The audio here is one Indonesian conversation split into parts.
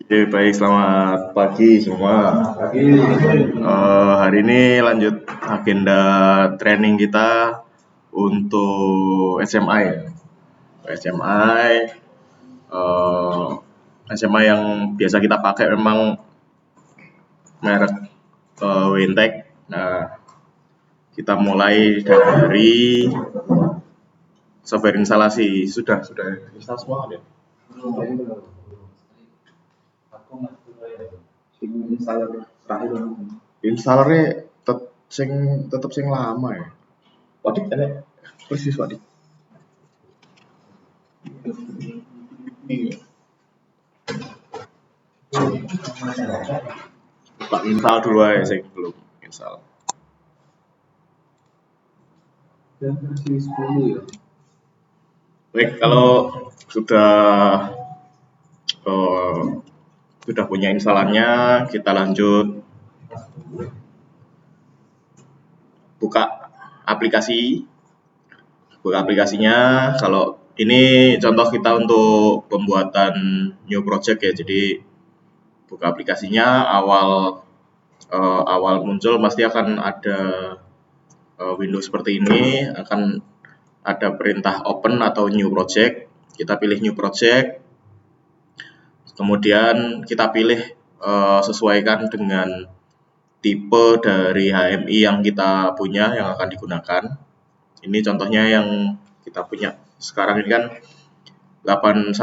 Oke, baik, selamat pagi semua. Pagi. Hari ini lanjut agenda training kita untuk SMI ya. SMI, eh, SMA yang biasa kita pakai memang merek Wintech. Nah, kita mulai dari software instalasi. Sudah install semua kan ya? Installernya tetap sing lama ya. Wadik enek persis wadik. Pak install dulu aja sing belum install. Dan versi 10 ya. Baik, kalau sudah punya instalannya, kita lanjut buka aplikasi. Buka aplikasinya. Kalau ini contoh kita untuk pembuatan new project ya. Jadi buka aplikasinya, awal muncul pasti akan ada window seperti ini, akan ada perintah open atau new project. Kita pilih new project, kemudian kita pilih sesuaikan dengan tipe dari HMI yang kita punya yang akan digunakan. Ini contohnya yang kita punya sekarang ini kan 8106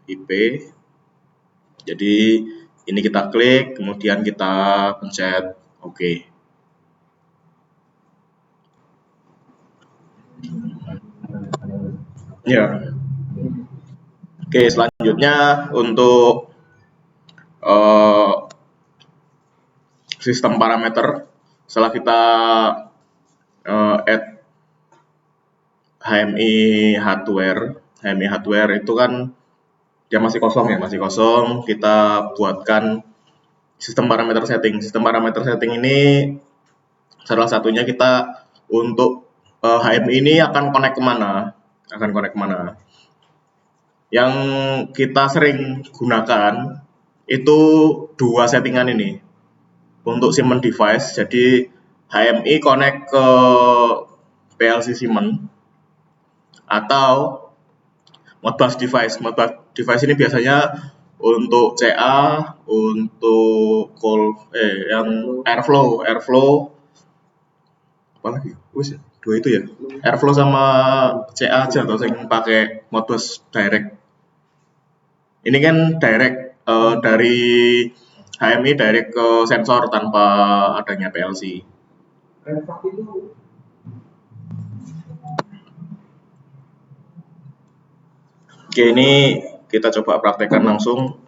IP. Jadi ini kita klik, kemudian kita pencet OK. Ya. Oke, selanjutnya untuk sistem parameter. Setelah kita add HMI hardware itu kan dia masih kosong ya, kita buatkan sistem parameter setting. Sistem parameter setting ini salah satunya kita untuk HMI ini akan connect kemana? Yang kita sering gunakan itu dua settingan ini untuk Siemens device. Jadi HMI connect ke PLC Siemens atau Modbus device. Modbus device ini biasanya untuk CA, untuk yang airflow apa lagi? Dua itu ya. Airflow sama CA aja atau yang pakai Modbus direct. Ini kan direct dari HMI direct ke sensor tanpa adanya PLC. Oke, ini kita coba praktekkan langsung.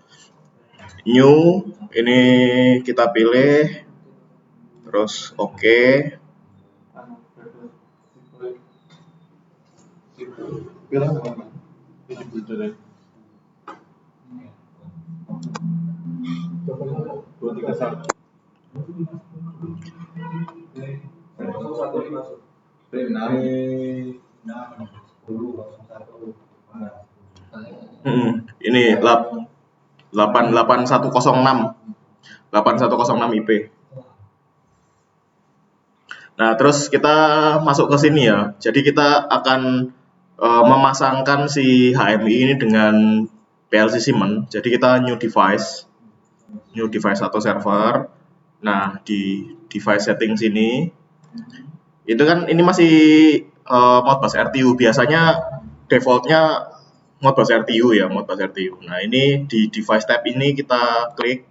New, ini kita pilih, terus OK. Ini 8106 IP. Nah, terus kita masuk ke sini ya. Jadi kita akan memasangkan si HMI ini dengan PLC Siemens. Jadi kita new device atau server. Nah, di device setting sini itu kan ini masih Modbus RTU. Biasanya defaultnya Modbus RTU ya, Modbus RTU. Nah, ini di device tab ini kita klik,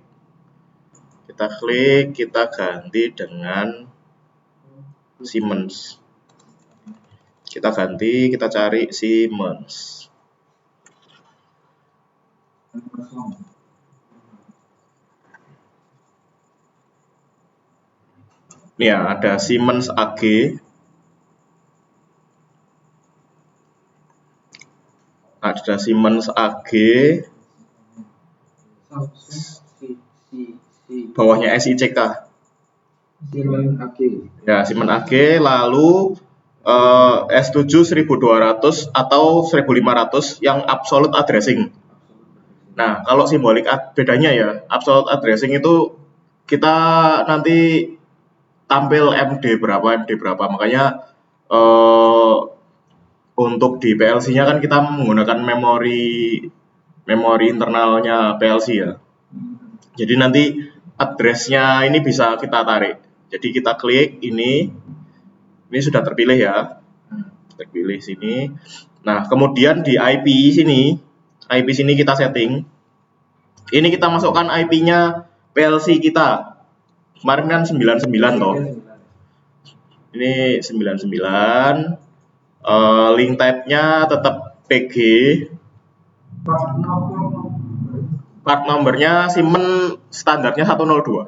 kita ganti dengan Siemens. Kita cari Siemens. Nih ya, ada Siemens AG. Ada Siemens AG. Bawahnya SICK. Siemens AG. Ya, Siemens AG, lalu S7 1200 atau 1500 yang absolute addressing. Nah, kalau simbolik bedanya ya, absolute addressing itu kita nanti tampil MD berapa. Makanya untuk di PLC-nya kan kita menggunakan memori internalnya PLC ya. Jadi nanti address-nya ini bisa kita tarik. Jadi kita klik ini sudah terpilih ya. Terpilih sini. Nah, kemudian di IP sini kita setting. Ini kita masukkan IP-nya PLC kita. Kemarin kan 99 toh. Ini 99. Link type-nya tetap PG. Part number-nya Siemens standarnya 102.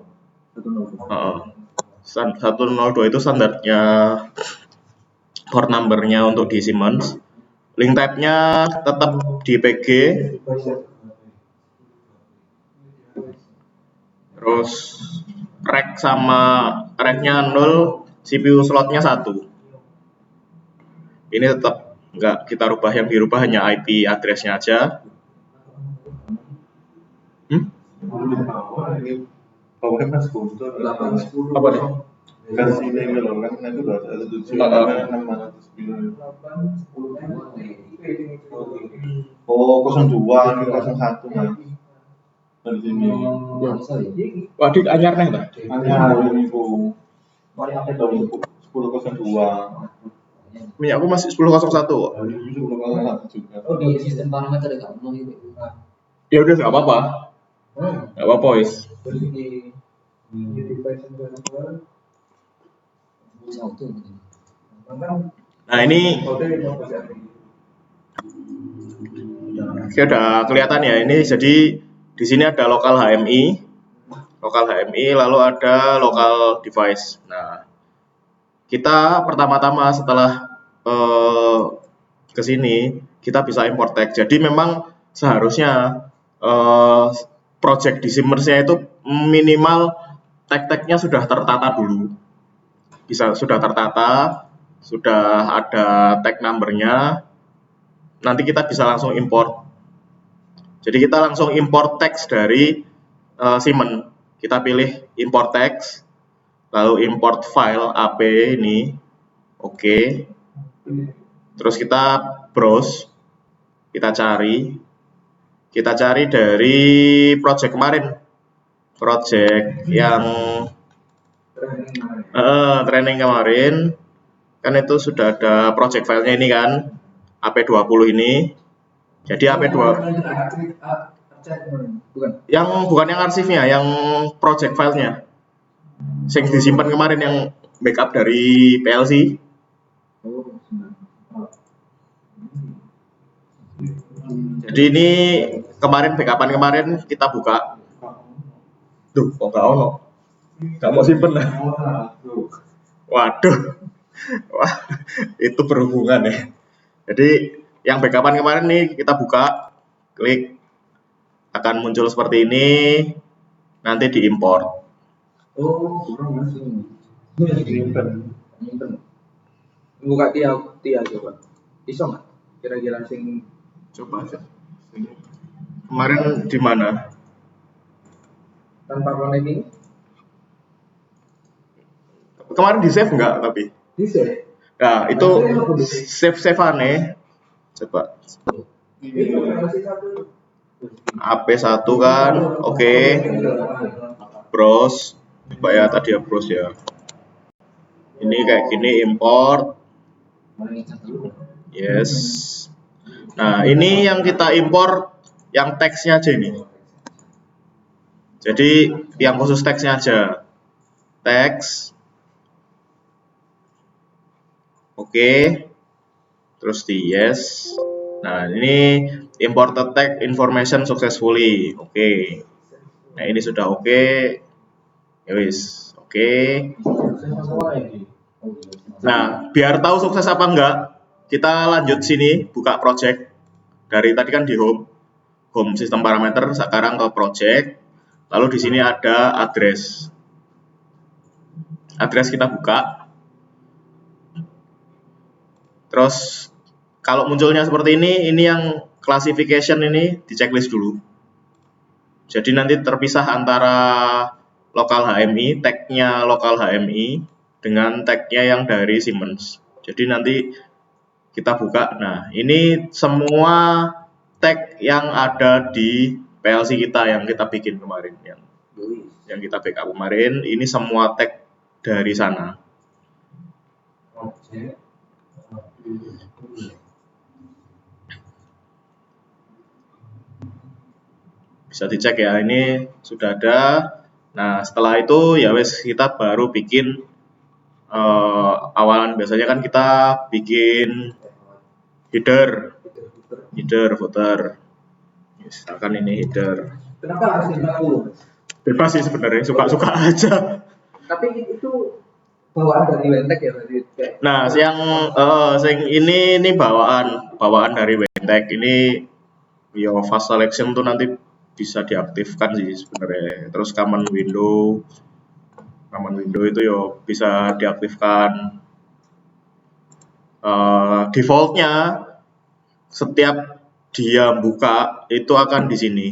102 itu standarnya port number-nya untuk di Siemens. Link type-nya tetap di PG. Terus rack sama rack-nya 0, CPU slot-nya 1. Ini tetap enggak kita rubah, yang dirubah hanya IP address-nya aja. Powernya kan 10. Apa nih? Versi ini loh kan itu 217 609. Oh 02 ini 01 mas. Dari sini. Waduh, anyar nih ta? Hanya ini bu. 1002. Punya aku masih 1001. Ini 1001 juga. Oh di sistem parameter ya kamu itu. Ya udah nggak apa-apa. Nggak apa-apa wis. di device yang berapa? Auto gitu. Nah ini udah kelihatan ya, ini jadi di sini ada lokal HMI, lalu ada lokal device. Nah, kita pertama-tama setelah ke sini kita bisa import tag. Jadi memang seharusnya project di Siemens-nya itu minimal tag-tagnya sudah tertata dulu. Sudah tertata, sudah ada tag number-nya. Nanti kita bisa langsung import. Jadi kita langsung import text dari Siemens. Kita pilih import text, lalu import file AP ini. Oke. Terus kita browse, kita cari dari project kemarin, project yang training kemarin, kan itu sudah ada project filenya ini kan, AP20 ini. Jadi AP20 bukan yang arsipnya, yang project filenya, yang disimpan kemarin, yang backup dari PLC. Jadi ini backupan kemarin kita buka. Tuh, kok nggak ono? Nggak mau simpen lah. Waduh, wah itu berhubungan ya. Jadi yang backupan kemarin nih kita buka, klik, akan muncul seperti ini, nanti diimport. Oh, kurang masih. Buka Tia coba. Bisa nggak? Kira-kira sing Coba aja. Kemarin di mana? tanpa connecting? Kemarin di save nggak tapi? Bisa. Nah itu save aneh. Coba. Itu masih satu. AP1 kan, oke. Browse, coba ya tadi ya browse ya. Ini kayak gini, import. Yes. Nah ini yang kita import, yang teksnya aja ini. Jadi yang khusus teksnya aja. Teks. Oke. Terus di yes. Nah ini imported tag information successfully. Oke. Nah ini sudah oke. Ya wis. Oke. Nah biar tahu sukses apa enggak, kita lanjut sini buka project. Dari tadi kan di home sistem parameter, sekarang ke project. Lalu di sini ada address. Address kita buka. Terus kalau munculnya seperti ini yang classification ini di checklist dulu. Jadi nanti terpisah antara lokal HMI, tag-nya lokal HMI dengan tag-nya yang dari Siemens. Jadi nanti kita buka. Nah, ini semua tag yang ada di PLC kita yang kita bikin kemarin, yang kita backup kemarin. Ini semua tag dari sana. Bisa dicek ya, ini sudah ada. Nah, setelah itu ya wes kita baru bikin awalan. Biasanya kan kita bikin header, footer. Misalkan ini header. Kenapa harus 50? Bebas sih sebenarnya, suka-suka aja. Tapi itu bawaan dari Wentek ya berarti. Nah, yang ini bawaan dari Wentek. Ini yo fast selection tuh nanti bisa diaktifkan sih sebenarnya. Terus command window itu yo bisa diaktifkan. Defaultnya setiap dia buka itu akan di sini,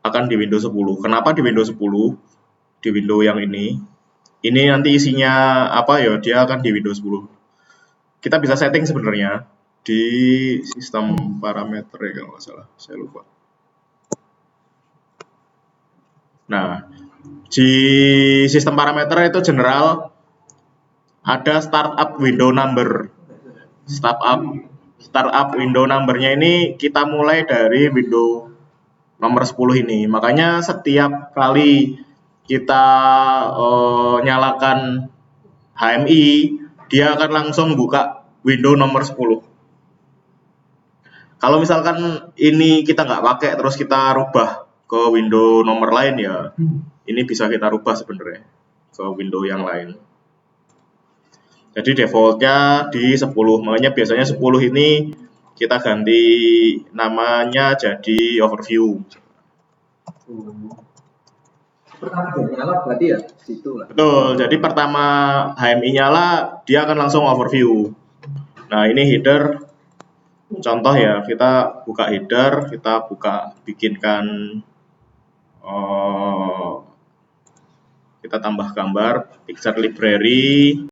akan di Windows 10. Kenapa di Windows 10? Di window yang ini nanti isinya apa ya, dia akan di Windows 10. Kita bisa setting sebenarnya di sistem parameter ya kalau nggak salah, saya lupa. Nah, di sistem parameter itu general ada startup window number. Startup window numbernya ini kita mulai dari window nomor 10 ini. Makanya setiap kali kita nyalakan HMI, dia akan langsung buka window nomor 10. Kalau misalkan ini kita nggak pakai terus kita rubah ke window nomor lain ya, ini bisa kita rubah sebenarnya ke window yang lain. Jadi defaultnya di 10, makanya biasanya 10 ini kita ganti namanya jadi overview. Pertama dia nyala berarti ya situ lah. Betul, jadi pertama HMI nyala, dia akan langsung overview. Nah, ini header. Contoh ya, kita buka header, kita bikinkan, kita tambah gambar, picture library,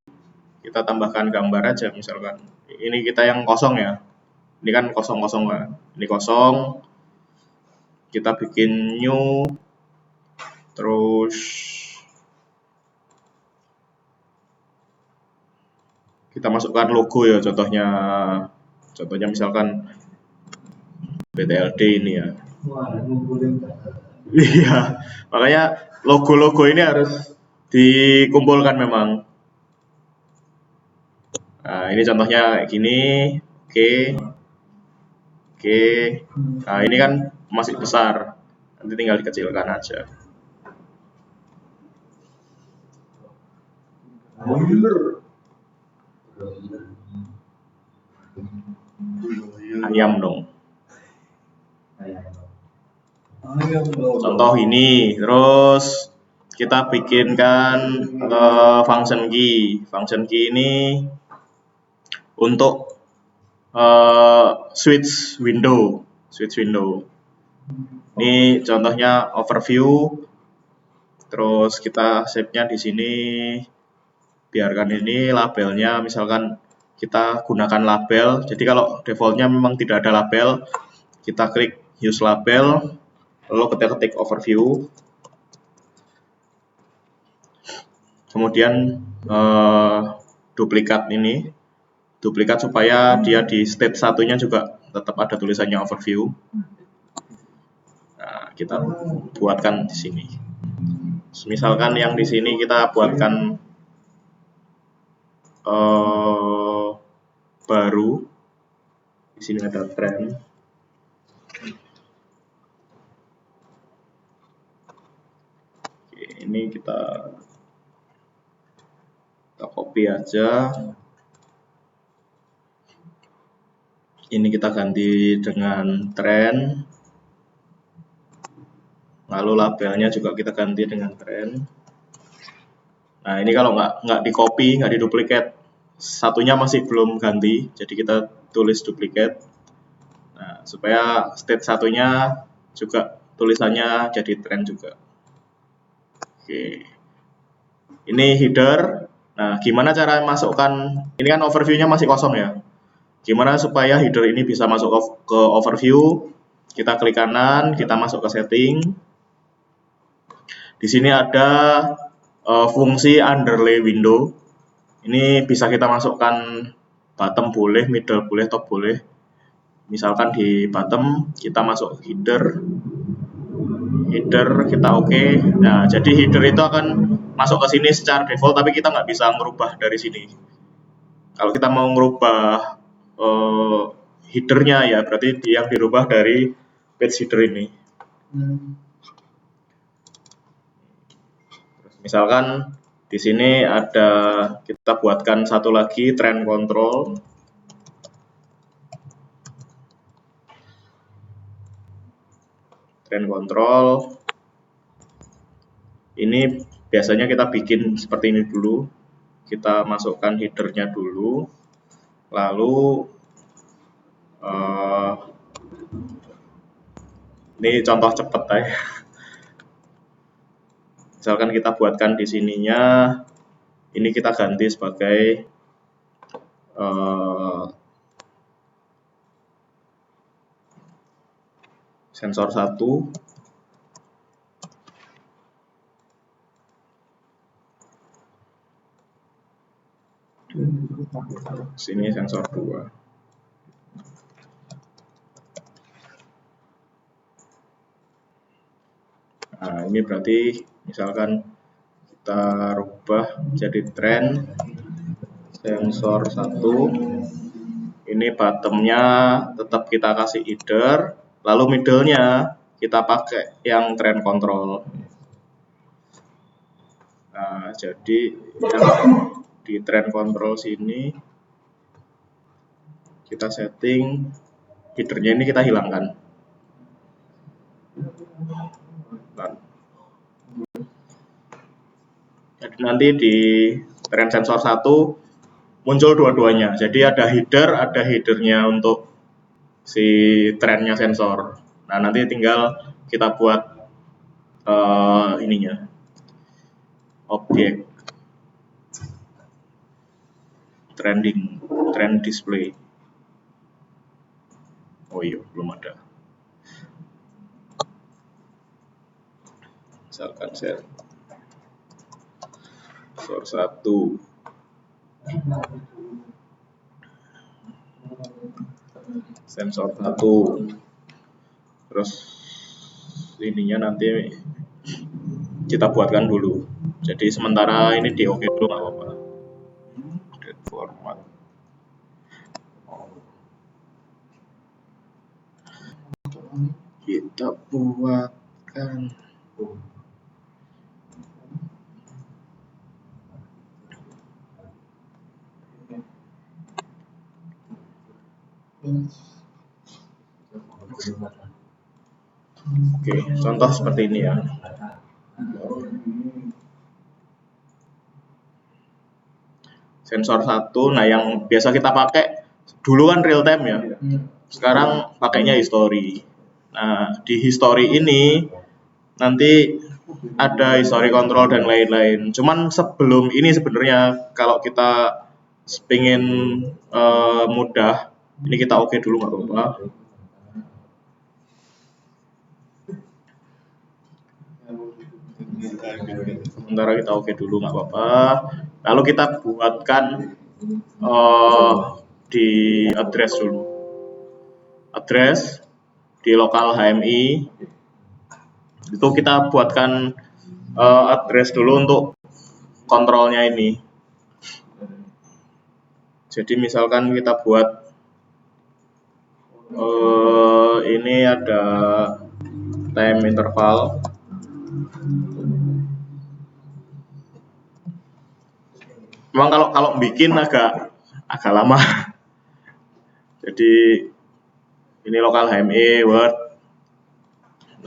kita tambahkan gambar aja misalkan. Ini kita yang kosong ya, ini kan kosong-kosong kan, ini kosong, kita bikin new, terus kita masukkan logo ya, contohnya misalkan BTLD ini ya. Iya, makanya logo-logo ini harus dikumpulkan memang. Nah, ini contohnya gini, oke. Nah, ini kan masih besar, nanti tinggal dikecilkan aja. Ayam dong. Contoh ini, terus kita bikinkan function key. Function key ini untuk switch window. Ini contohnya overview. Terus kita save-nya di sini. Biarkan ini labelnya, misalkan kita gunakan label. Jadi kalau defaultnya memang tidak ada label, kita klik use label, lalu kita ketik overview. Kemudian duplikat supaya dia di state satunya juga tetap ada tulisannya overview. Nah, kita buatkan di sini. Misalkan yang di sini kita buatkan baru. Di sini ada trend. Oke, ini kita copy aja. Ini kita ganti dengan trend. Lalu labelnya juga kita ganti dengan trend. Nah, ini kalau nggak di copy, nggak di duplicate, satunya masih belum ganti, jadi kita tulis duplicate. Nah, supaya state satunya juga tulisannya jadi trend juga. Oke. Ini header. Nah, gimana cara masukkan, ini kan overview-nya masih kosong ya. Gimana supaya header ini bisa masuk ke overview? Kita klik kanan, kita masuk ke setting. Di sini ada fungsi underlay window. Ini bisa kita masukkan bottom boleh, middle boleh, top boleh. Misalkan di bottom kita masuk header kita oke. Nah, jadi header itu akan masuk ke sini secara default, tapi kita nggak bisa merubah dari sini. Kalau kita mau merubah headernya ya berarti yang dirubah dari page header ini. Misalkan di sini ada, kita buatkan satu lagi trend control. Trend control. Ini biasanya kita bikin seperti ini dulu. Kita masukkan headernya dulu. Lalu ini contoh cepet ya. Misalkan kita buatkan di sininya, ini kita ganti sebagai sensor 1. Sini sensor 2. Nah, ini berarti misalkan kita rubah jadi trend sensor 1. Ini bottomnya tetap kita kasih header, lalu middle-nya kita pakai yang trend control. Nah, jadi yang di trend control sini kita setting headernya ini kita hilangkan. Jadi nanti di trend sensor 1 muncul dua-duanya. Jadi ada headernya untuk si trendnya sensor. Nah, nanti tinggal kita buat ininya, objek trend display. Oh iya, belum ada. Misalkan sensor 1. Sensor 1. Terus ininya nanti kita buatkan dulu. Jadi sementara ini di oke dulu nggak apa-apa. Format. Kita buatkan oke, contoh seperti ini ya. Sensor 1, nah yang biasa kita pakai dulu kan real time ya. Sekarang pakainya history. Nah, di history ini nanti ada history control dan lain-lain. Cuman sebelum ini sebenarnya kalau kita pengen mudah, ini kita oke dulu nggak apa-apa. Sementara kita oke dulu nggak apa-apa. Lalu kita buatkan di address dulu. Address di lokal HMI itu kita buatkan address dulu untuk kontrolnya ini. Jadi misalkan kita buat ini ada time interval. Memang kalau bikin agak lama. Jadi ini lokal HMI Word.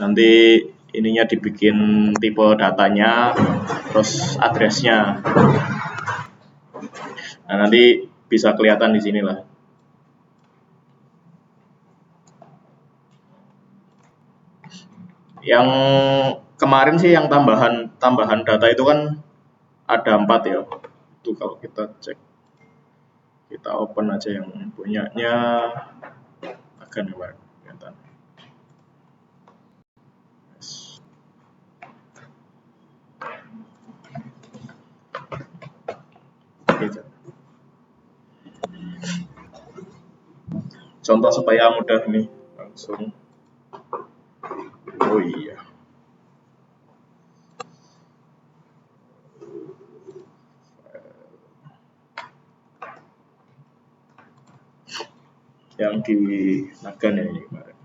Nanti ininya dibikin tipe datanya, terus addressnya. Nah, nanti bisa kelihatan di sini lah. Yang kemarin sih yang tambahan data itu kan ada 4 ya. Itu kalau kita cek, kita open aja yang punyanya akan kelihatan. Yes. Gitu. Contoh supaya mudah nih, langsung. Oh iya. Yang di Nagan ya ini kemarin.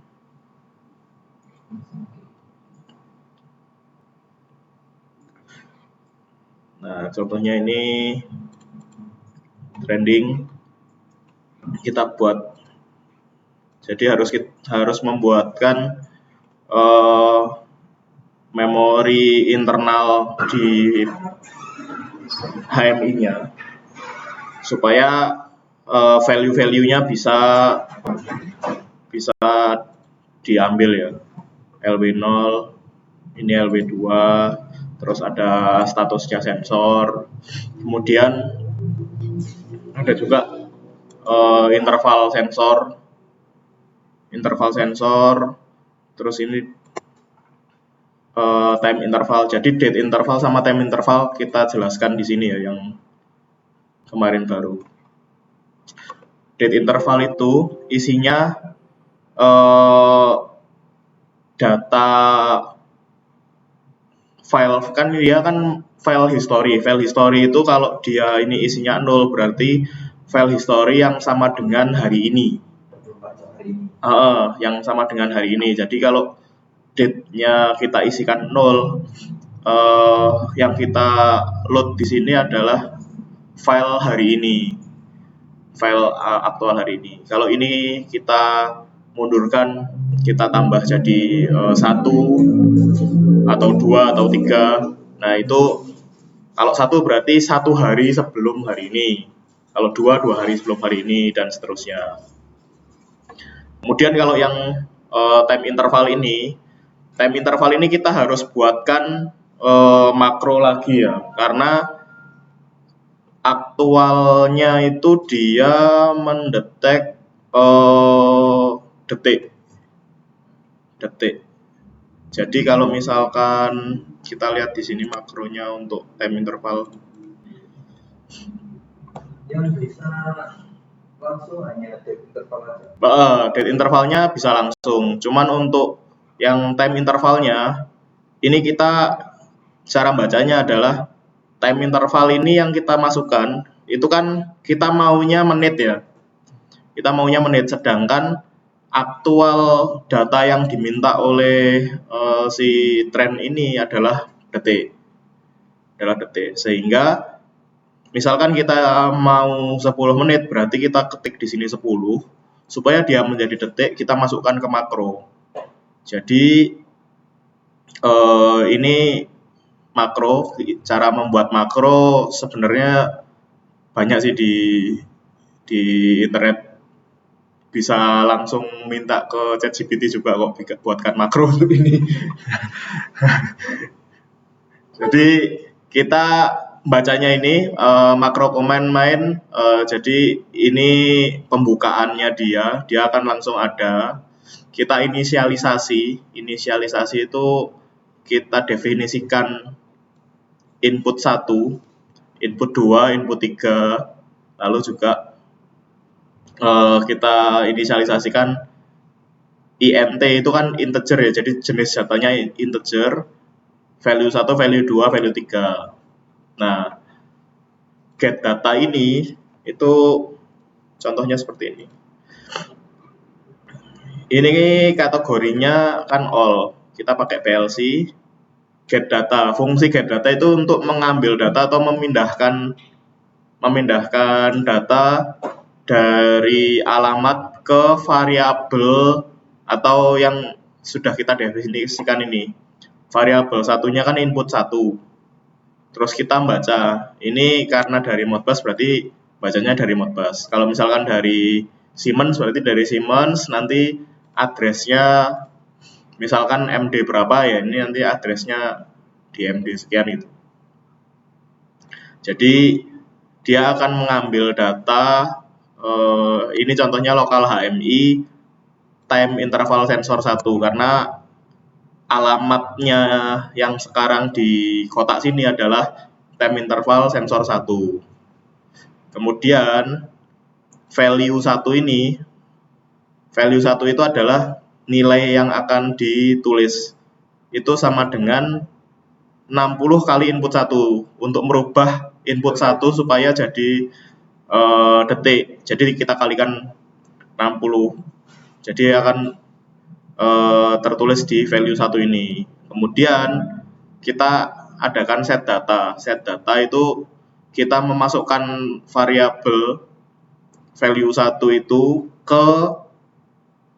Nah, contohnya ini trending kita buat. Jadi harus membuatkan memori internal di HMI-nya supaya value-value-nya bisa diambil ya. LW0, ini LW2, terus ada statusnya sensor. Kemudian ada juga interval sensor, terus ini time interval. Jadi date interval sama time interval kita jelaskan di sini ya, yang kemarin baru. Date interval itu isinya data file, kan dia kan file history. File history itu kalau dia ini isinya 0 berarti file history yang sama dengan hari ini. Yang sama dengan hari ini. Jadi kalau date-nya kita isikan 0, yang kita load di sini adalah file hari ini, file aktual hari ini. Kalau ini kita mundurkan, kita tambah jadi 1 atau 2 atau 3. Nah itu kalau 1 berarti 1 hari sebelum hari ini, kalau 2 hari sebelum hari ini, dan seterusnya. Kemudian kalau yang time interval ini kita harus buatkan makro lagi ya, karena aktualnya itu dia mendetek detik. Jadi kalau misalkan kita lihat di sini makronya untuk time interval, yang bisa langsung hanya date interval aja. Date intervalnya bisa langsung. Cuman untuk yang time intervalnya, ini kita cara bacanya adalah time interval ini yang kita masukkan itu kan kita maunya menit ya. Kita maunya menit, sedangkan aktual data yang diminta oleh si trend ini adalah detik. Sehingga misalkan kita mau 10 menit, berarti kita ketik di sini 10 supaya dia menjadi detik, kita masukkan ke makro. Jadi ini makro, cara membuat makro sebenarnya banyak sih di internet. Bisa langsung minta ke ChatGPT juga kok buatkan makro untuk ini. Jadi kita bacanya ini makro command main, jadi ini pembukaannya dia akan langsung ada. Kita inisialisasi itu kita definisikan input 1, input 2, input 3, lalu juga kita inisialisasikan int itu kan integer ya, jadi jenis datanya integer, value 1, value 2, value 3. Nah, get data ini itu contohnya seperti ini. Ini kategorinya kan all, kita pakai PLC. Get data, fungsi get data itu untuk mengambil data atau memindahkan data dari alamat ke variabel atau yang sudah kita definisikan ini. Variabel satunya kan input 1. Terus kita baca. Ini karena dari Modbus berarti bacanya dari Modbus. Kalau misalkan dari Siemens berarti dari Siemens, nanti addressnya misalkan MD berapa ya, ini nanti addressnya di MD sekian itu. Jadi dia akan mengambil data, ini contohnya lokal HMI time interval sensor 1, karena alamatnya yang sekarang di kotak sini adalah time interval sensor 1. Kemudian value 1 itu adalah nilai yang akan ditulis. Itu sama dengan 60 kali input 1 untuk merubah input 1 supaya jadi detik. Jadi kita kalikan 60. Jadi akan tertulis di value 1 ini. Kemudian kita adakan set data. Set data itu kita memasukkan variabel value 1 itu ke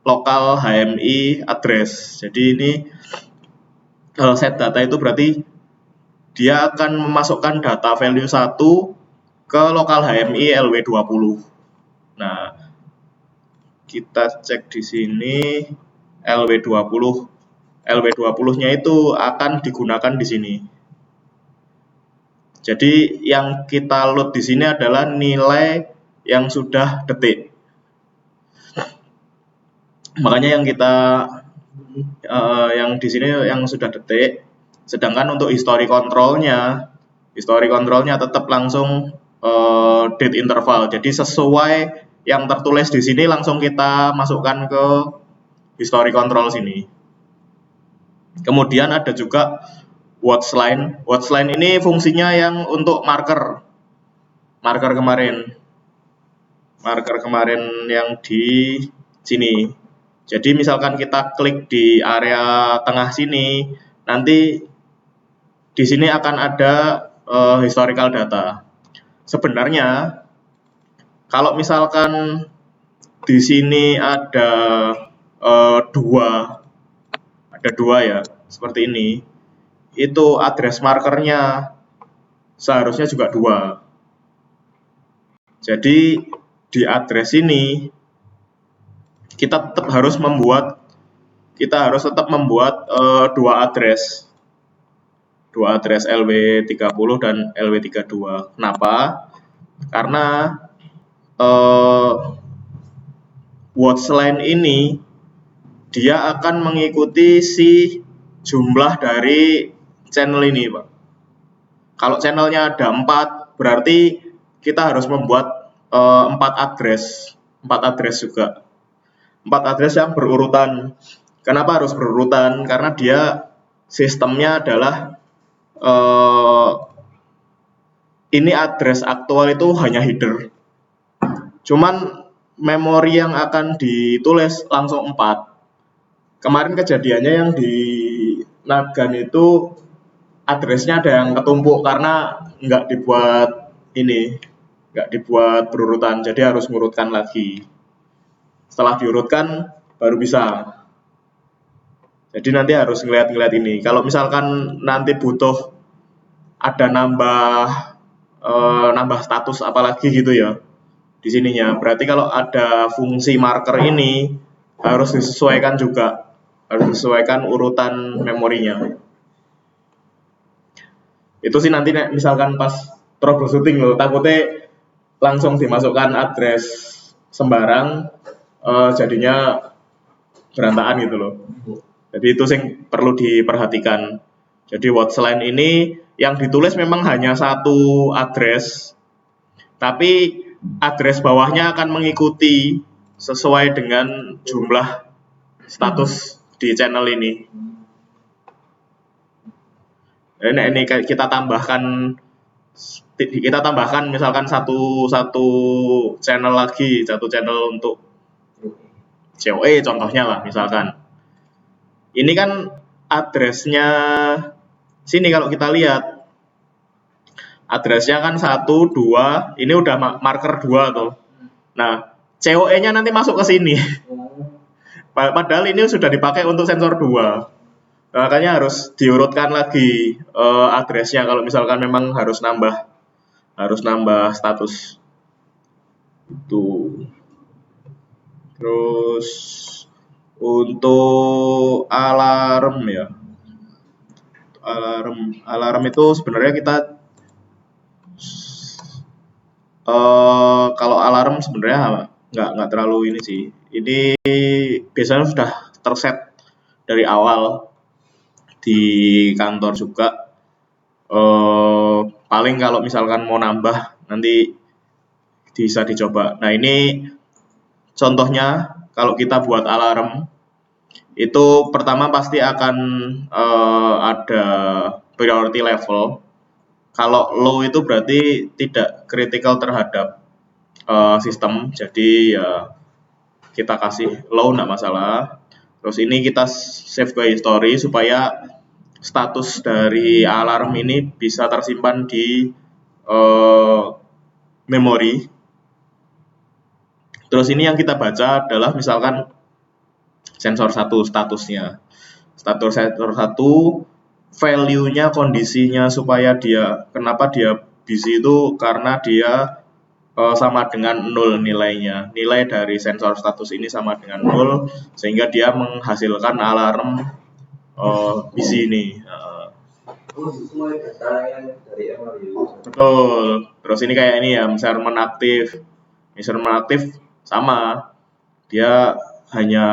lokal HMI address. Jadi ini set data itu berarti dia akan memasukkan data value 1 ke lokal HMI LW20. Nah, kita cek di sini LW20. LW20-nya itu akan digunakan di sini. Jadi yang kita load di sini adalah nilai yang sudah detik. Makanya yang kita yang di sini yang sudah detik. Sedangkan untuk history controlnya tetap langsung date interval. Jadi sesuai yang tertulis di sini langsung kita masukkan ke history control sini. Kemudian ada juga watchline. Watchline ini fungsinya yang untuk marker kemarin yang di sini. Jadi misalkan kita klik di area tengah sini, nanti di sini akan ada historical data. Sebenarnya kalau misalkan di sini ada dua ya, seperti ini, itu address markernya seharusnya juga 2. Jadi di address ini kita harus tetap membuat 2 address LW30 dan LW32. Kenapa? Karena watchline ini dia akan mengikuti si jumlah dari channel ini, Pak. Kalau channelnya ada 4, berarti kita harus membuat 4 address juga. 4 address yang berurutan. Kenapa harus berurutan? Karena dia sistemnya adalah ini address aktual itu hanya header. Cuman memori yang akan ditulis langsung 4. Kemarin kejadiannya yang di Nagan itu addressnya ada yang ketumpuk karena nggak dibuat berurutan, jadi harus mengurutkan lagi. Setelah diurutkan baru bisa. Jadi nanti harus ngeliat ini. Kalau misalkan nanti butuh ada nambah status apalagi gitu ya di sininya, berarti kalau ada fungsi marker ini harus disesuaikan juga. Harus disesuaikan urutan memorinya. Itu sih nanti misalkan pas troubleshooting loh, takutnya langsung dimasukkan address sembarang, jadinya berantakan gitu loh. Jadi itu sih perlu diperhatikan. Jadi watchline ini yang ditulis memang hanya 1 address, tapi address bawahnya akan mengikuti sesuai dengan jumlah status di channel ini. Ini kita tambahkan misalkan satu channel lagi, satu channel untuk COE contohnya lah misalkan. Ini kan addressnya sini kalau kita lihat addressnya kan 1, 2, ini udah marker 2 tuh. Nah COE-nya nanti masuk ke sini. Padahal ini sudah dipakai untuk sensor 2. Makanya harus diurutkan lagi addressnya kalau misalkan memang harus nambah status itu. Terus Untuk alarm ya, alarm itu sebenarnya kita kalau alarm sebenarnya nggak terlalu ini sih. Ini biasanya sudah terset dari awal di kantor juga. Paling kalau misalkan mau nambah nanti bisa dicoba. Nah ini contohnya kalau kita buat alarm itu pertama pasti akan ada priority level. Kalau low itu berarti tidak kritikal terhadap sistem, jadi ya kita kasih low nggak masalah. Terus ini kita save ke history supaya status dari alarm ini bisa tersimpan di memori. Terus ini yang kita baca adalah misalkan sensor 1 statusnya. Status sensor 1 value-nya, kondisinya supaya dia, kenapa dia busy itu karena dia sama dengan 0 nilainya. Nilai dari sensor status ini sama dengan 0 sehingga dia menghasilkan alarm busy ini. Semua data yang dari MRU. Betul. Terus ini kayak ini ya, measurement aktif. Measurement aktif sama. Dia hanya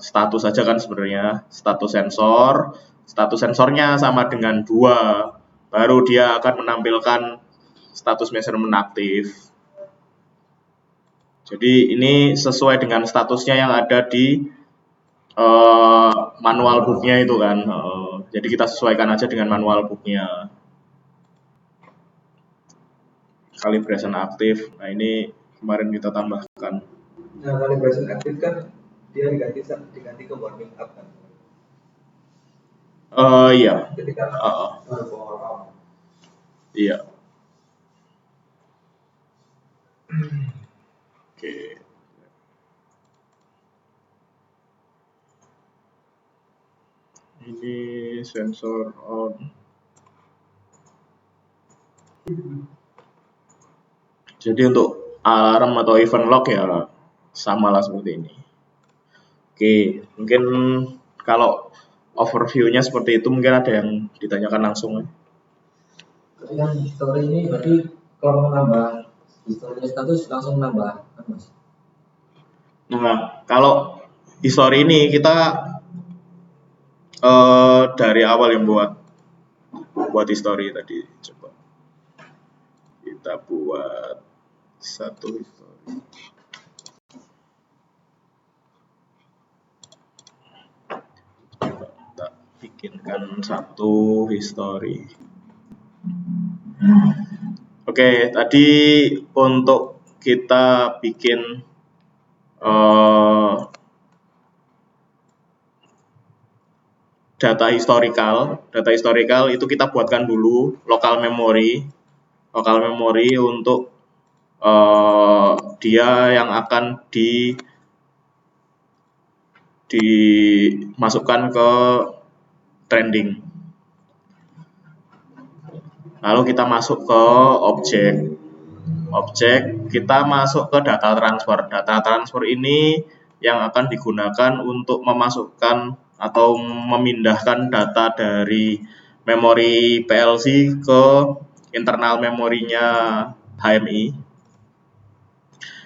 status saja kan sebenarnya. Status sensor. Status sensornya sama dengan 2. Baru dia akan menampilkan status measurement aktif. Jadi ini sesuai dengan statusnya yang ada di manual booknya itu kan. Jadi kita sesuaikan aja dengan manual booknya. Calibration aktif. Nah ini kemarin kita tambahkan. Nah, calibration aktif kan dia diganti ke warming up kan. Iya. Ketika Iya. Oke. Ini sensor on. Jadi untuk alarm atau event lock ya sama lah seperti ini. Oke, mungkin kalau overview-nya seperti itu mungkin ada yang ditanyakan langsung. Tapi kan history ini berarti kalau mau nambah history status langsung nambah kan Mas? Nah, kalau history ini kita dari awal yang buat history tadi, coba kita buat satu history. Kita bikinkan satu history. Oke, tadi untuk kita bikin data historical itu kita buatkan dulu local memory untuk dia yang akan dimasukkan ke trending. Lalu kita masuk ke objek, kita masuk ke data transfer. Data transfer ini yang akan digunakan untuk memasukkan atau memindahkan data dari memori PLC ke internal memorinya HMI.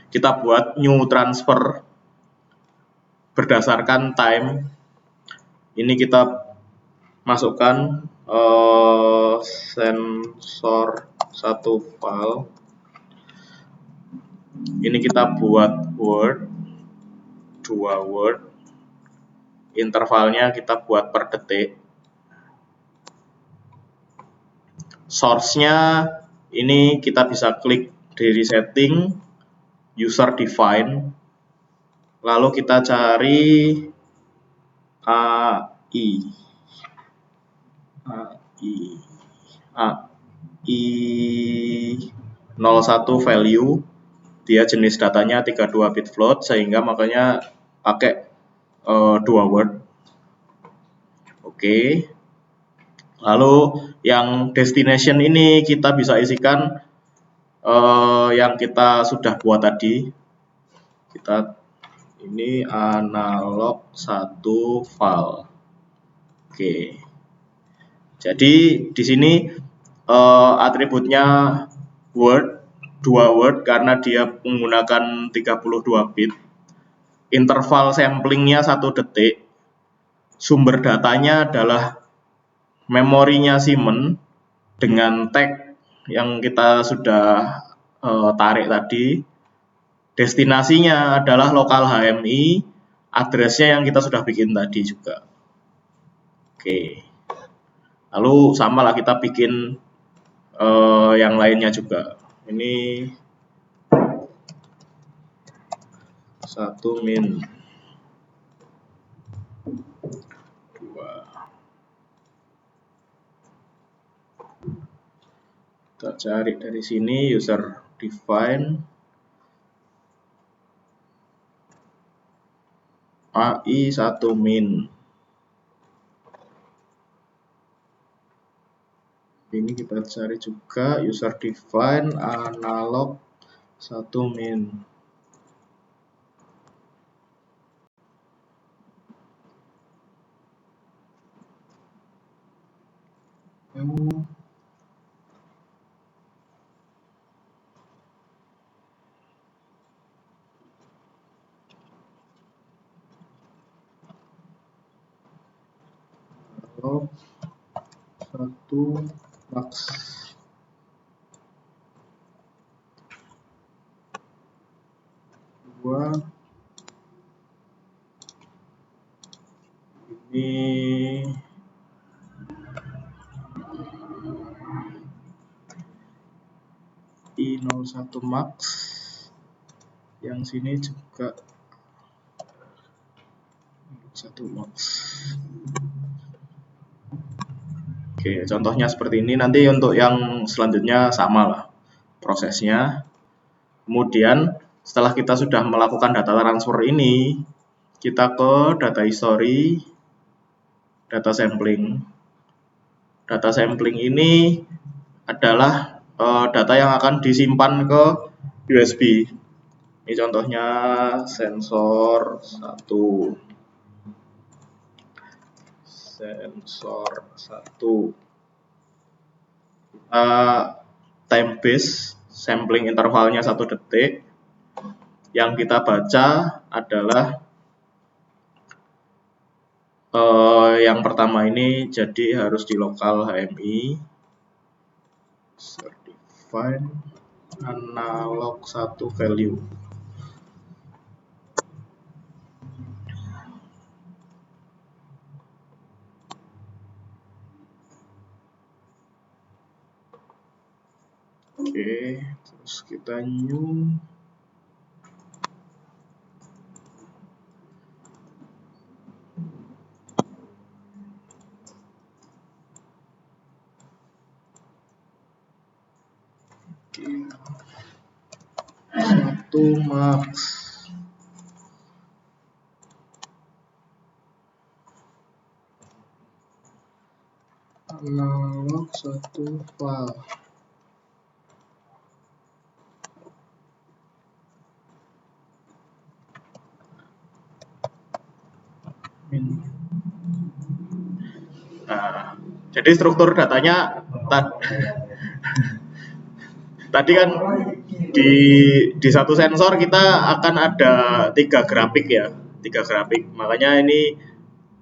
Kita buat new transfer berdasarkan time. Ini kita masukkan sensor 1 file. Ini kita buat word, 2 word. Intervalnya kita buat per detik. Source-nya ini kita bisa klik dari setting, user define. Lalu kita cari AI 01 value. Dia jenis datanya 32 bit float sehingga makanya pakai 2 word. Oke. Lalu yang destination ini kita bisa isikan yang kita sudah buat tadi. Kita Ini analog 1 file. Oke. Jadi di sini atributnya word, 2 word karena dia menggunakan 32 bit. Interval samplingnya 1 detik. Sumber datanya adalah memorinya Siemens dengan tag yang kita sudah tarik tadi. Destinasinya adalah lokal HMI, addressnya yang kita sudah bikin tadi juga. Oke. Lalu sama lah kita bikin yang lainnya juga. Ini 1 min 2. Kita cari dari sini user define AI 1 min. Ini kita cari juga user define analog 1 min. Analog 1 max. Ini I01 max, yang sini juga 1 max. Oke, contohnya seperti ini. Nanti untuk yang selanjutnya sama lah prosesnya. Kemudian setelah kita sudah melakukan data transfer ini, kita ke data history, data sampling. Data sampling ini adalah data yang akan disimpan ke USB. Ini contohnya sensor 1. Sensor 1. Time base sampling intervalnya 1 detik. Yang kita baca adalah yang pertama ini, jadi harus di lokal HMI. Define analog 1 value. Oke, terus kita new. Oke. 1 max. Analog 1 file. Nah, jadi struktur datanya tadi kan di satu sensor kita akan ada 3 grafik ya, 3 grafik. Makanya ini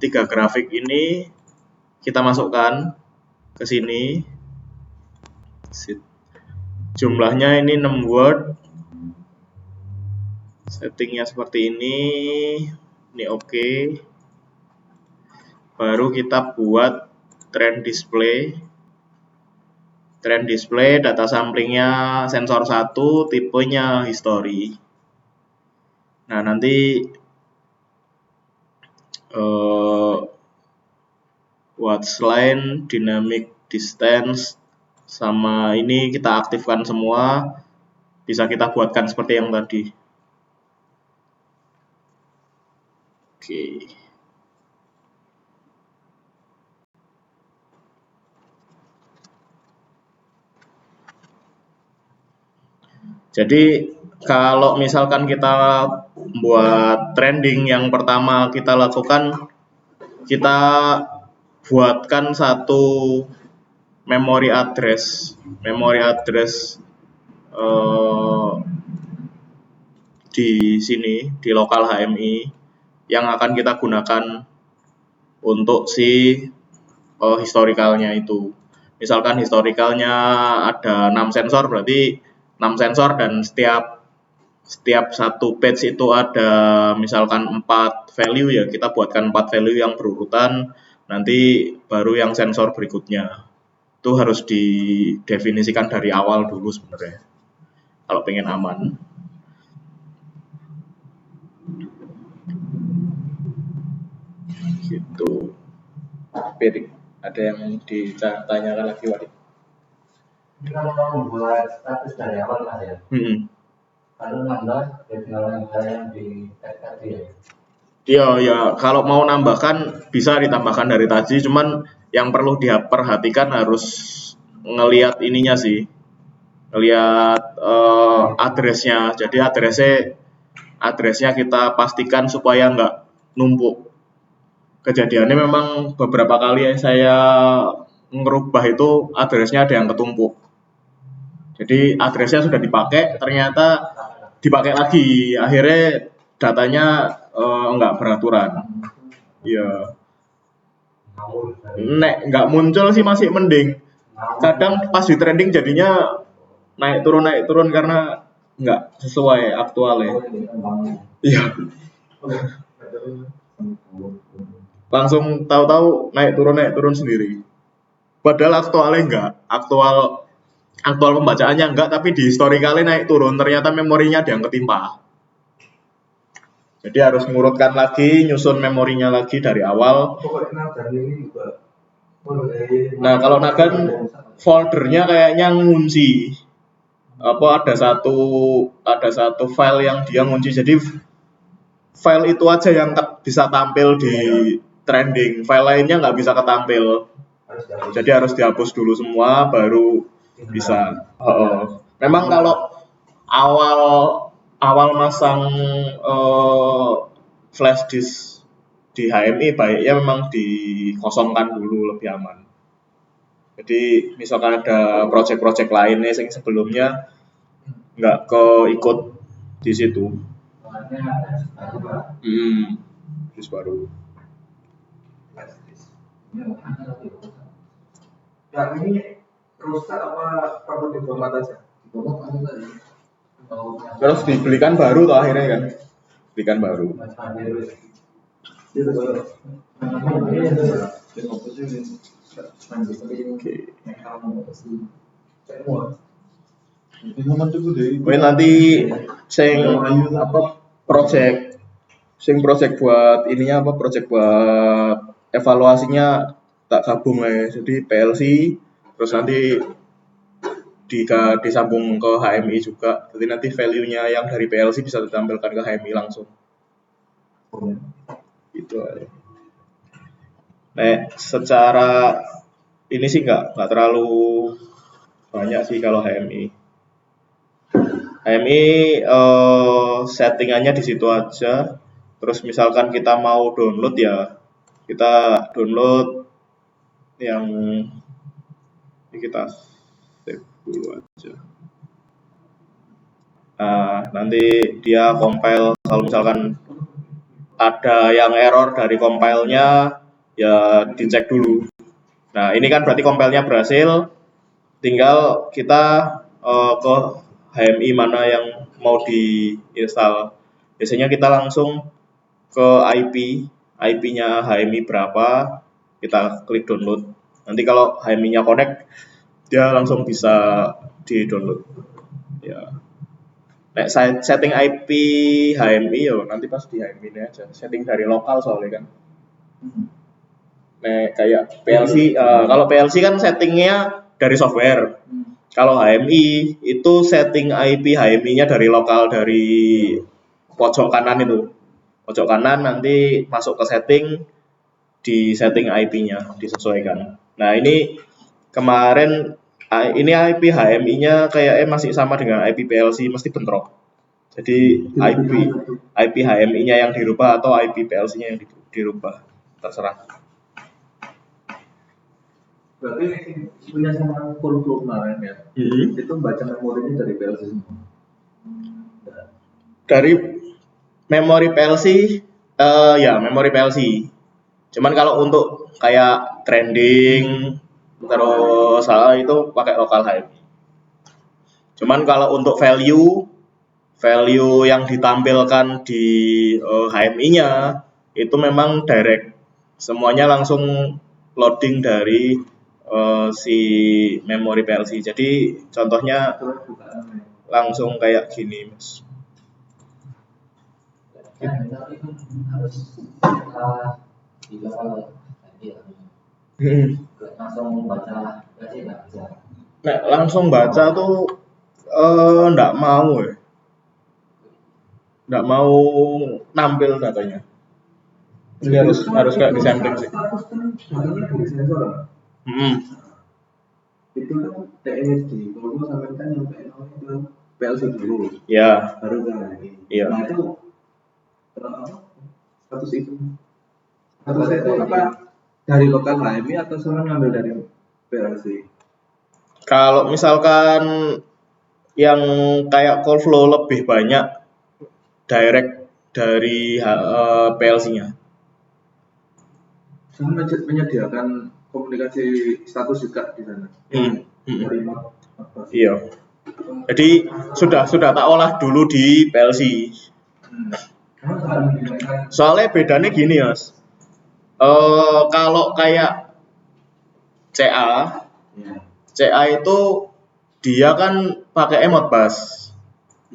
3 grafik ini kita masukkan ke sini. Jumlahnya ini 6 word. Settingnya seperti ini. Ini oke. Baru kita buat trend display. Trend display, data samplingnya sensor 1, tipenya history. Nah, nanti watch line, dynamic distance, sama ini kita aktifkan semua. Bisa kita buatkan seperti yang tadi. Oke. Jadi Kalau misalkan kita buat trending, yang pertama kita lakukan, kita buatkan satu memory address eh, di sini di lokal HMI yang akan kita gunakan untuk si historicalnya itu. Misalkan historicalnya ada 6 sensor, berarti 6 sensor dan setiap satu page itu ada misalkan 4 value, ya kita buatkan 4 value yang berurutan, nanti baru yang sensor berikutnya. Itu harus didefinisikan dari awal dulu sebenarnya kalau pengen aman. Gitu. Pedik, ada yang ditanyakan lagi, Wadik? Ini kalau mau membuat status dari awal Mas ya, kalau nambah ya tinggal nambah yang di tag tadi ya. Ya, kalau mau nambahkan bisa ditambahkan dari tadi, cuman yang perlu diperhatikan harus ngelihat ininya sih, ngelihat addressnya. Jadi addressnya kita pastikan supaya nggak numpuk. Kejadiannya memang beberapa kali saya ngerubah itu addressnya ada yang ketumpuk. Jadi addressnya sudah dipakai, ternyata dipakai lagi, akhirnya datanya nggak beraturan. Ya, nek nggak muncul sih masih mending. Kadang pas di trending jadinya naik turun karena nggak sesuai aktualnya. Iya. Langsung tahu-tahu naik turun sendiri. Padahal aktualnya enggak, aktual pembacaannya enggak, tapi di historicalnya naik turun, ternyata memorinya ada yang ketimpa. Jadi harus ngurutkan lagi, nyusun memorinya lagi dari awal. Nah, kalau Nagan foldernya kayaknya ngunci. Ada satu file yang dia ngunci, jadi file itu aja yang bisa tampil di trending, file lainnya nggak bisa ketampil. Jadi harus dihapus dulu semua baru bisa. Memang kalau awal masang flash disk di HMI baiknya memang dikosongkan dulu, lebih aman. Jadi misalkan ada project-project lainnya yang sebelumnya nggak keikut di situ. Disk baru. Yang ini rusak apa perlu diformat aja? Terus dibelikan baru toh akhirnya kan? Belikan baru. Oke. Nanti project buat ininya project buat evaluasinya tak gabung ya. Jadi PLC terus nanti disambung ke HMI juga. Jadi nanti value-nya yang dari PLC bisa ditampilkan ke HMI langsung. Gitu aja. Secara ini sih nggak terlalu banyak sih kalau HMI. HMI settingannya di situ aja. Terus misalkan kita mau download ya kita download yang ini, kita save dulu aja. Nah, nanti dia compile, kalau misalkan ada yang error dari compile-nya ya dicek dulu. Nah, ini kan berarti compile-nya berhasil, tinggal kita ke HMI mana yang mau diinstal. Biasanya kita langsung ke IP-nya HMI berapa, kita klik download. Nanti kalau HMI-nya connect, dia langsung bisa di-download. Ya. Setting IP HMI ya nanti pas di HMI ini aja. Setting dari lokal soalnya kan. Kayak PLC, kalau PLC kan settingnya dari software. Kalau HMI itu setting IP HMI-nya dari lokal, dari pojok kanan itu. Pojok kanan nanti masuk ke setting, di setting IP-nya disesuaikan. Nah, ini kemarin ini IP HMI-nya kayaknya masih sama dengan IP PLC, mesti bentrok. Jadi IP HMI-nya yang dirubah atau IP PLC-nya yang dirubah, terserah. Berarti punya sama full kemarin ya. Itu baca memorinya dari PLC semua. Dari memori PLC, ya memori PLC. Cuman kalau untuk kayak trending terus itu pakai local HMI. Cuman kalau untuk value yang ditampilkan di HMI-nya itu memang direct, semuanya langsung loading dari si memori PLC. Jadi contohnya langsung kayak gini, Mas. Tapi kan harus di lokal tadi ya. Langsung baca berarti nggak bisa. Nah, langsung baca tuh nggak mau ya. Nggak mau nampil datanya. Jadi harus kayak di sampling sih. Status kan datanya dari sensor. Itu kan TNSD, kalau gua sampaikan yang PNO itu PLC dulu. Ya. Baru kan ini. Iya. Nah itu status itu. Status itu apa? Dari lokal HMI atau seorang ngambil dari PLC? Kalau misalkan yang kayak call flow lebih banyak direct dari PLC-nya. Saya menyediakan komunikasi status juga di sana. Iya. Jadi sudah tak olah dulu di PLC. Soalnya bedanya gini, Mas. Kalau kayak CA itu dia kan pakai Modbus.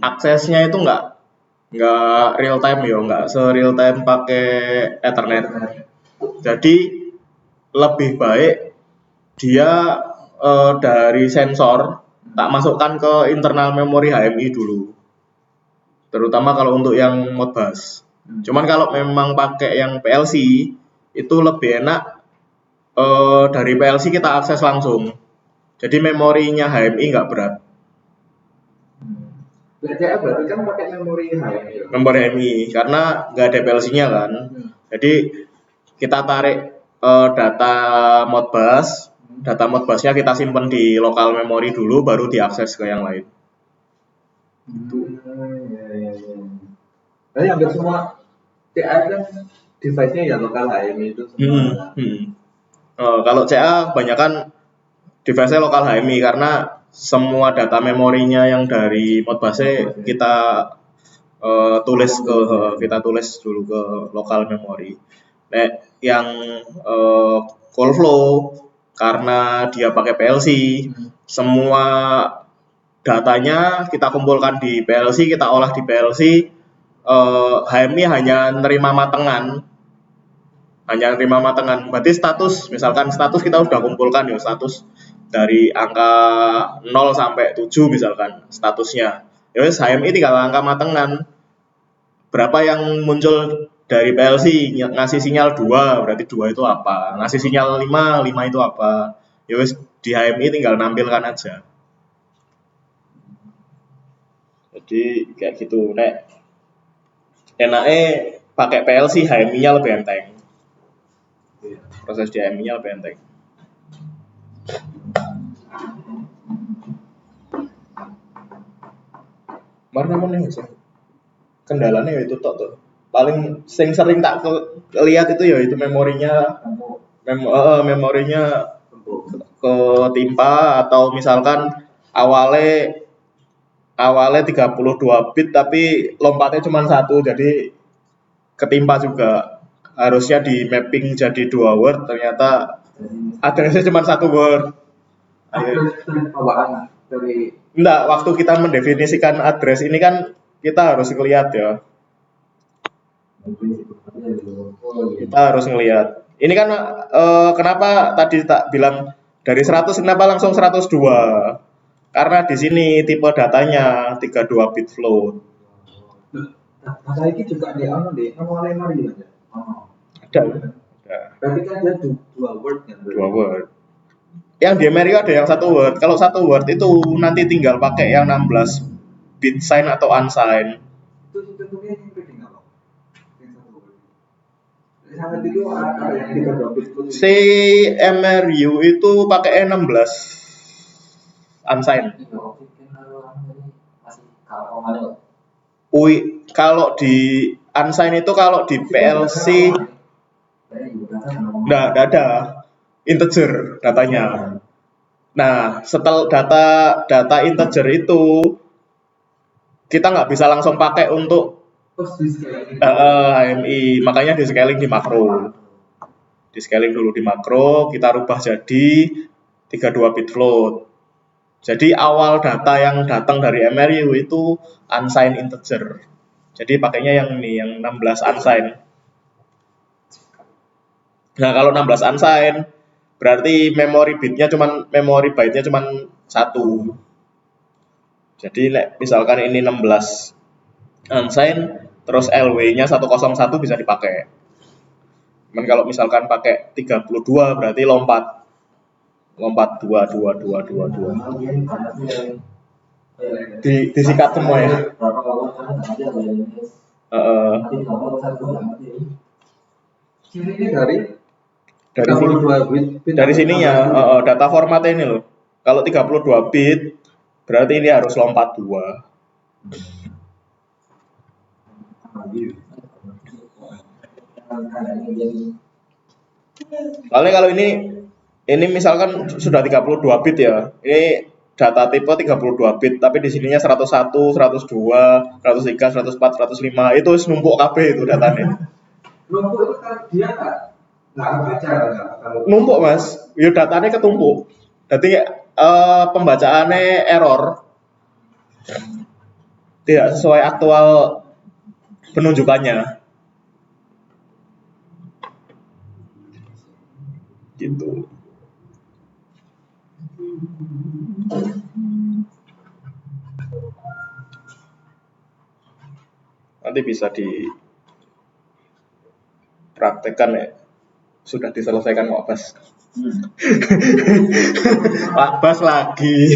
Aksesnya itu nggak real time ya, nggak se-real time pakai Ethernet. Jadi lebih baik dia dari sensor tak masukkan ke internal memori HMI dulu. Terutama kalau untuk yang Modbus. Cuman kalau memang pakai yang PLC itu lebih enak dari PLC kita akses langsung. Jadi memorinya HMI nggak berat. BCA berarti kan pakai memori HMI. Memori HMI karena nggak ada PLC-nya kan. Jadi kita tarik data Modbus-nya kita simpan di lokal memori dulu, baru diakses ke yang lain. Jadi hampir semua CA kan device-nya ya lokal HMI itu semua. Kalau CA kebanyakan device-nya lokal HMI karena semua data memorinya yang dari Modbus-nya kita tulis dulu ke lokal memori. Nah, yang call flow karena dia pakai PLC, semua datanya kita kumpulkan di PLC, kita olah di PLC. HMI hanya nerima matengan. Berarti misalkan status kita udah kumpulkan ya, status dari angka 0 sampai 7 misalkan statusnya. Ya wis HMI tinggal angka matengan. Berapa yang muncul dari PLC ngasih sinyal 2, berarti 2 itu apa? Ngasih sinyal 5 itu apa? Ya wis di HMI tinggal nampilkan aja. Jadi kayak gitu. Nek enaknya pakai PLC HMI-nya lebih enteng. Proses di HMI-nya lebih enteng. Mana namanya sih? Kendalanya ya itu tuh. Paling sering tak lihat itu ya itu memorinya ketimpa atau misalkan awalnya 32 bit tapi lompatnya cuma 1, jadi ketimpa juga. Harusnya di mapping jadi 2 word, ternyata addressnya cuma 1 word. Enggak, waktu kita mendefinisikan address ini kan kita harus ngelihat ya. Kita harus ngelihat. Ini kan kenapa tadi tak bilang dari 100 kenapa langsung 102? Karena di sini tipe datanya 32 bit float. Data ini juga di memori aja. Ada. Berarti kan dia 2 word kan? 2 word. Yang di Amerika ada yang 1 word. Kalau 1 word itu nanti tinggal pakai yang 16 bit sign atau unsigned. sangat itu apa ya? 32 bit pun. Si MRU itu pakai 16 unsigned. Kalau di unsigned itu kalau di PLC nggak ada integer datanya. Nah, setelah data integer itu kita nggak bisa langsung pakai untuk HMI, makanya di scaling di makro. Di scaling dulu di makro, kita rubah jadi 32 bit float. Jadi awal data yang datang dari MRU itu unsigned integer. Jadi pakainya yang ini, yang 16 unsigned. Nah, kalau 16 unsigned berarti memori byte-nya cuman 1. Jadi misalkan ini 16 unsigned terus LW-nya 101 bisa dipakai. Cuman kalau misalkan pakai 32 berarti lompat 2. Disikat semua ya. Ini dari sini. 32 bit. Dari sininya data formatnya ini loh. Kalau 32 bit berarti ini harus lompat 2. Soalnya kalau ini misalkan sudah 32 bit ya. Ini data tipe 32 bit tapi di sininya 101, 102, 103, 104, 105 itu numpuk KB itu datanya. Numpuk itu kan dia nggak baca kalau numpuk Mas, ya datanya ketumpuk. Jadi pembacaannya error, tidak sesuai aktual penunjukannya. Gitu. Nanti bisa dipraktekkan ya. Sudah diselesaikan Pak Bas. Pak Bas lagi.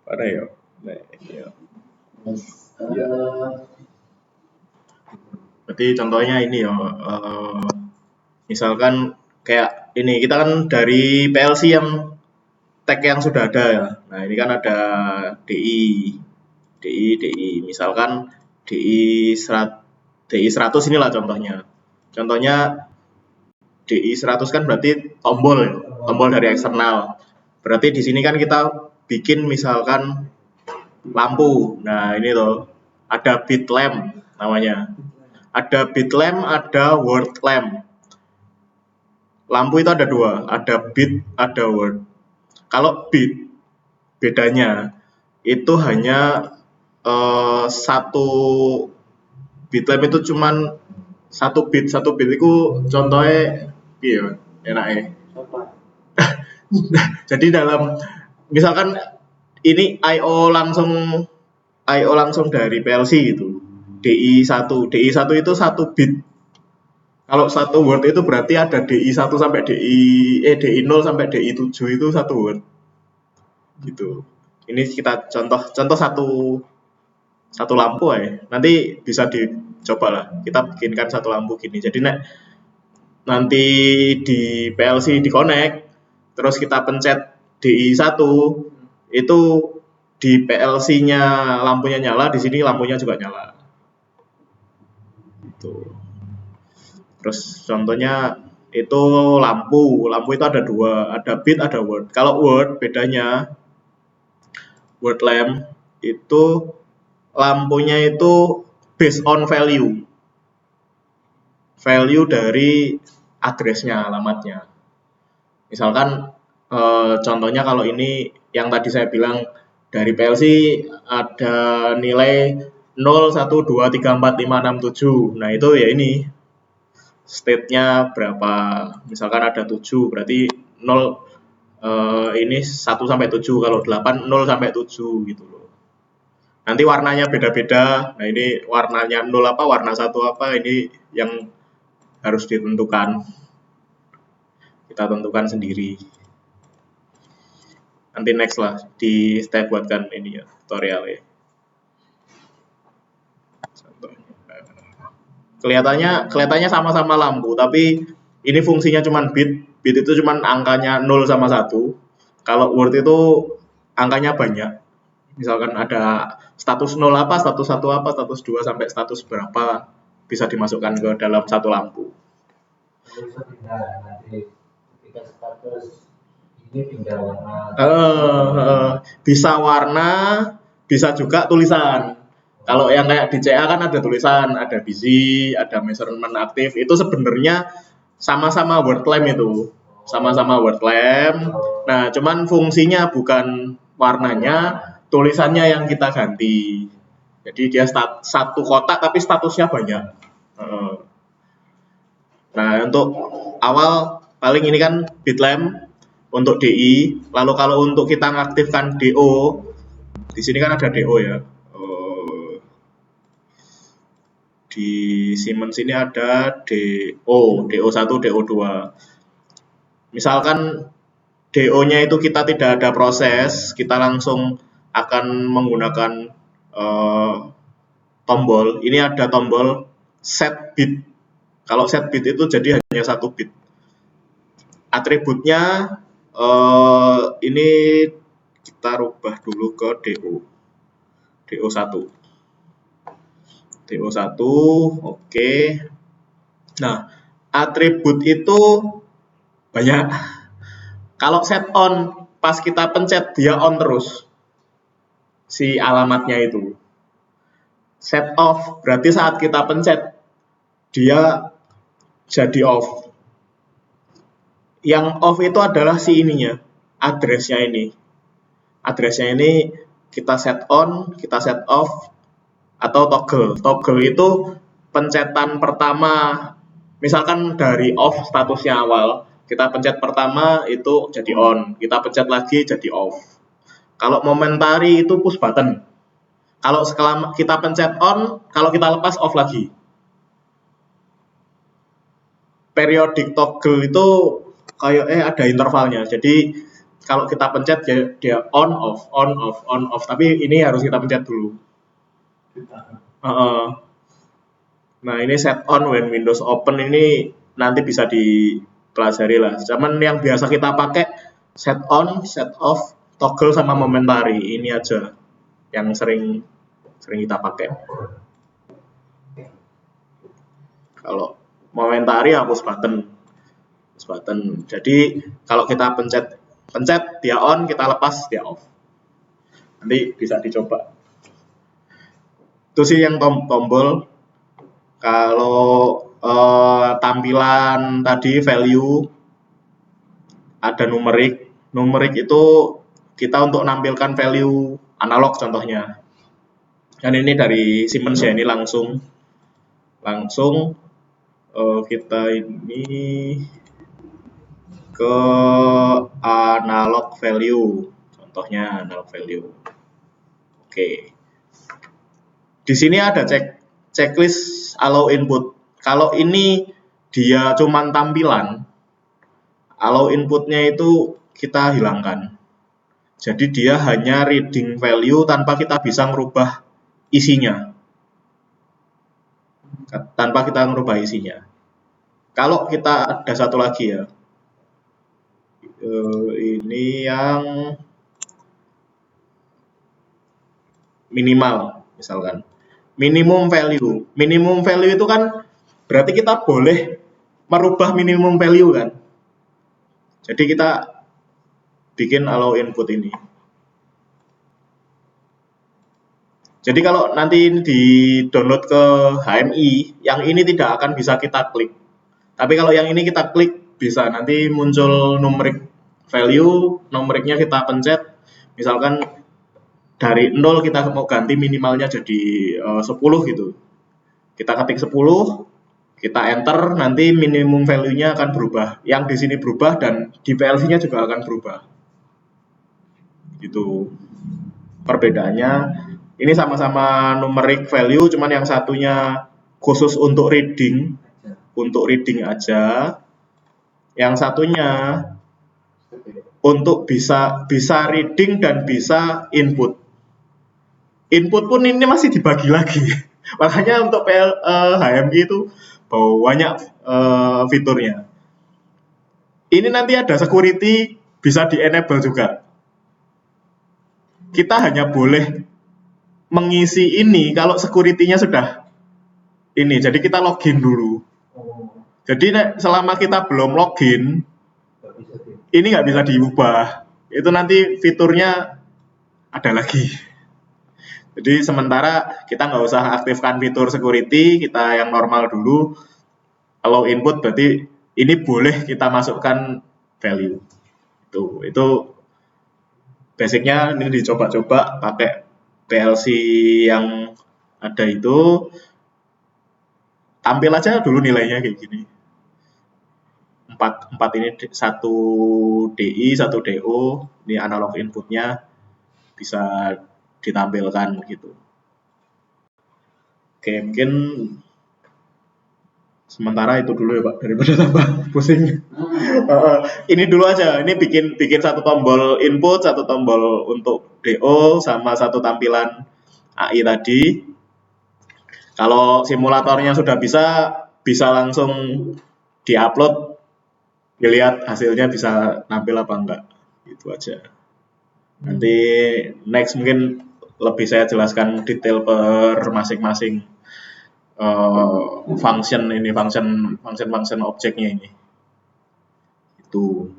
Mana ya? Ya. Berarti contohnya ini ya. Misalkan kayak ini kita kan dari PLC yang tag yang sudah ada ya. Nah ini kan ada DI. Misalkan DI 100 inilah contohnya. Contohnya DI 100 kan berarti tombol dari eksternal. Berarti di sini kan kita bikin misalkan lampu. Nah, ini loh. Ada bit lamp namanya. Ada bit lamp, ada word lamp. Lampu itu ada 2, ada bit, ada word. Kalau bit bedanya itu hanya satu bit lamp itu cuman 1 bit itu contohnya iya enaknya. Jadi dalam misalkan ini IO langsung dari PLC gitu. DI1 itu 1 bit. Kalau 1 word itu berarti ada DI1 sampai DI0 sampai DI7 itu 1 word. Gitu. Ini kita contoh satu lampu ya. Nanti bisa dicoba lah. Kita bikinkan 1 lampu gini. Jadi nanti di PLC di connect terus kita pencet DI1 itu di PLC-nya lampunya nyala, di sini lampunya juga nyala. Gitu. Terus contohnya itu lampu itu ada 2, ada bit, ada word. Kalau word bedanya word lamp itu lampunya itu based on value dari addressnya, alamatnya. Misalkan contohnya kalau ini yang tadi saya bilang dari PLC ada nilai 0, 1, 2, 3, 4, 5, 6, 7. Nah itu ya ini state-nya berapa. Misalkan ada 7 berarti 0 ini 1 sampai 7, kalau 8 0 sampai 7 gitu loh. Nanti warnanya beda-beda. Nah ini warnanya 0 apa, warna 1 apa, ini yang harus ditentukan. Kita tentukan sendiri. Nanti next lah di step buatkan ini ya tutorial ya. Contohnya. Kelihatannya sama-sama lampu, tapi ini fungsinya cuman bit. Bit itu cuman angkanya 0 sama 1. Kalau Word itu angkanya banyak. Misalkan ada status 0 apa, status 1 apa, status 2 sampai status berapa bisa dimasukkan ke dalam satu lampu. Bisa pindah nanti ketika status ini pindah warna. Bisa warna, bisa juga tulisan. Kalau yang kayak di CA kan ada tulisan, ada busy, ada measurement aktif. Itu sebenarnya sama-sama word lamp itu. Sama-sama word lamp. Nah, cuman fungsinya bukan warnanya, tulisannya yang kita ganti. Jadi dia satu kotak tapi statusnya banyak. Nah, untuk awal paling ini kan bitlamp untuk DI. Lalu kalau untuk kita mengaktifkan DO, di sini kan ada DO ya. Di Siemens ini ada DO, DO1, DO2. Misalkan DO-nya itu kita tidak ada proses, kita langsung akan menggunakan tombol. Ini ada tombol set bit. Kalau set bit itu jadi hanya 1 bit. Atributnya ini kita rubah dulu ke DO. DO1. DO1, oke. Nah, atribut itu banyak. Kalau set on, pas kita pencet dia on terus. Si alamatnya itu. Set off, berarti saat kita pencet dia jadi off. Yang off itu adalah si ininya, addressnya ini. Addressnya ini kita set on, kita set off, atau toggle. Toggle itu pencetan pertama. Misalkan dari off statusnya awal, kita pencet pertama itu jadi on, kita pencet lagi jadi off. Kalau momentary itu push button. Kalau kita pencet on, kalau kita lepas off lagi. Periodic toggle itu kayak ada intervalnya. Jadi kalau kita pencet dia on off, on off, on off. Tapi ini harus kita pencet dulu. Nah, ini set on when Windows open ini nanti bisa dipelajari lah. Cuman yang biasa kita pakai set on, set off, toggle sama momentary. Ini aja yang sering kita pakai. Kalau momentary hapus button. Jadi kalau kita pencet dia on, kita lepas dia off. Nanti bisa dicoba. Itu sih yang tombol. Kalau tampilan tadi value ada numerik itu kita untuk nampilkan value analog contohnya. Dan ini dari Siemens ya, ini langsung kita ini ke analog value, contohnya analog value. Oke. Di sini ada checklist allow input. Kalau ini dia cuman tampilan, allow inputnya itu kita hilangkan. Jadi dia hanya reading value tanpa kita bisa merubah isinya. Kalau kita ada satu lagi ya, ini yang minimal misalkan. Minimum value itu kan berarti kita boleh merubah minimum value kan. Jadi kita bikin allow input ini. Jadi kalau nanti di download ke HMI, yang ini tidak akan bisa kita klik. Tapi kalau yang ini kita klik bisa, nanti muncul numerik value, numeriknya kita pencet, misalkan dari 0 kita mau ganti minimalnya jadi 10 gitu. Kita ketik 10, kita enter, nanti minimum value-nya akan berubah. Yang di sini berubah dan di PLC-nya juga akan berubah. Gitu. Perbedaannya, ini sama-sama numeric value, cuman yang satunya khusus untuk reading aja. Yang satunya untuk bisa reading dan bisa input. Input pun ini masih dibagi lagi. Makanya untuk HMI itu banyak fiturnya. Ini nanti ada security, bisa di-enable juga. Kita hanya boleh mengisi ini kalau security-nya sudah ini. Jadi kita login dulu. Jadi selama kita belum login, ini nggak bisa diubah. Itu nanti fiturnya ada lagi. Jadi sementara kita nggak usah aktifkan fitur security, kita yang normal dulu. Kalau input berarti ini boleh kita masukkan value. Itu basicnya ini dicoba-coba pakai PLC yang ada itu. Tampil aja dulu nilainya kayak gini. 4 ini 1 DI, 1 DO, ini analog inputnya bisa ditampilkan gitu. Oke, mungkin sementara itu dulu ya Pak, daripada tambah pusing. Ini dulu aja, ini bikin satu tombol input, satu tombol untuk DO, sama satu tampilan AI tadi. Kalau simulatornya sudah bisa langsung diupload, dilihat hasilnya bisa tampil apa enggak, gitu aja. Nanti next mungkin lebih saya jelaskan detail per masing-masing function objeknya ini. Itu.